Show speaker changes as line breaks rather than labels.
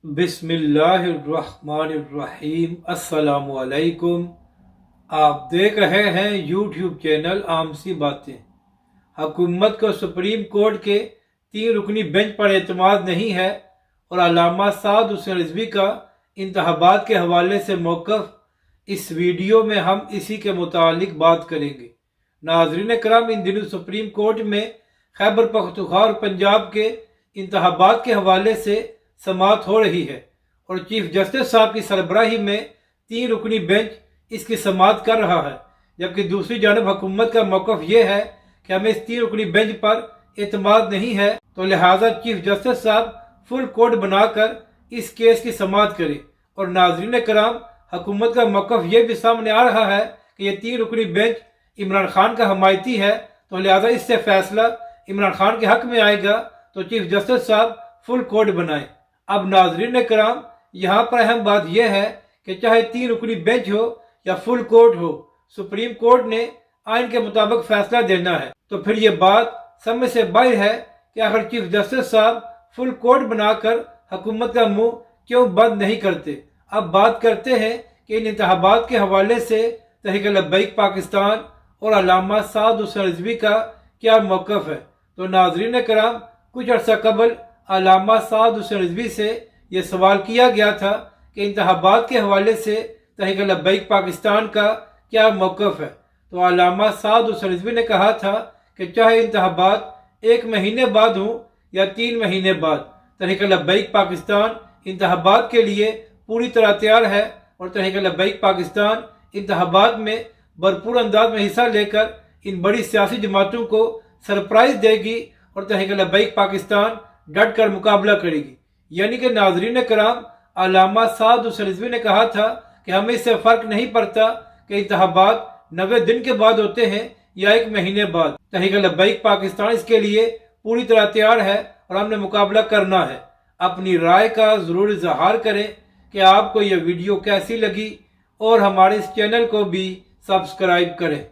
बिस्मिल्लाहिर्रहमानिर्रहीम। अस्सलाम वालेकुम। आप देख रहे हैं यूट्यूब चैनल आम सी बातें। हुकूमत को सुप्रीम कोर्ट के 3 रुकनी बेंच पर एतमाद नहीं है और अल्लामा साद हुसैन रिजवी का इंतखाबात के हवाले से मौक़िफ़। इस वीडियो में हम इसी के मुतालिक बात करेंगे। नाज़रीन करम, इन दिनों सुप्रीम कोर्ट में खैबर पख्तूनख्वा और पंजाब के इंतखाबात के हवाले से समाअत हो रही है और चीफ जस्टिस साहब की सरबराही में 3 रुकनी बेंच इसकी समाअत कर रहा है, जबकि दूसरी जानब हुकूमत का मौक़िफ़ ये है कि हमें इस 3 रुकनी बेंच पर एतमाद नहीं है, तो लिहाजा चीफ जस्टिस साहब फुल कोर्ट बनाकर इस केस की समाअत करें। और नाज़रीन कराम, हुकूमत का मौक़िफ़ ये भी सामने आ रहा है कि ये 3 रुकनी बेंच इमरान खान का हमायती है, तो लिहाजा इससे फैसला इमरान खान के हक में आएगा, तो चीफ जस्टिस साहब फुल कोर्ट बनाएं। अब नाज़रीन कराम, यहाँ पर अहम बात यह है कि चाहे 3 रुकनी बेंच हो या फुल कोर्ट हो, सुप्रीम कोर्ट ने आइन के मुताबिक फैसला देना है। तो फिर ये बात समझ से बाहर है कि आखिर चीफ जस्टिस साहब फुल कोर्ट बनाकर हुकूमत का मुंह क्यों बंद नहीं करते। अब बात करते हैं कि इन इंतखाबात के हवाले से तहरीक लब्बैक पाकिस्तान और अल्लामा साद हुसैन रिजवी का क्या मौक़िफ़ है। तो नाज़रीन कराम, कुछ अर्सा कबल अल्लामा साद हुसैन रिजवी से ये सवाल किया गया था कि इंतखाबात के हवाले से तहरीक लब्बैक पाकिस्तान का क्या मौक़िफ़ है। तो अल्लामा साद हुसैन रिजवी ने कहा था कि चाहे इंतखाबात 1 महीने बाद हों या 3 महीने बाद, तहरीक लब्बैक पाकिस्तान इंतखाबात के लिए पूरी तरह तैयार है और तहरीक लब्बैक पाकिस्तान इंतखाबात में भरपूर अंदाज में हिस्सा लेकर इन बड़ी सियासी जमातों को सरप्राइज देगी और तहरीक लब्बैक पाकिस्तान डट कर मुकाबला करेगी। यानी कि नाज़रीन कराम, अल्लामा साद हुसैन रिजवी ने कहा था कि हमें इससे फ़र्क नहीं पड़ता कि इंतखाबात 90 दिन के बाद होते हैं या 1 महीने बाद, तहरीक लब्बैक पाकिस्तान इसके लिए पूरी तरह तैयार है और हमने मुकाबला करना है। अपनी राय का ज़रूर इज़हार करें कि आपको यह वीडियो कैसी लगी और हमारे इस चैनल को भी सब्सक्राइब करें।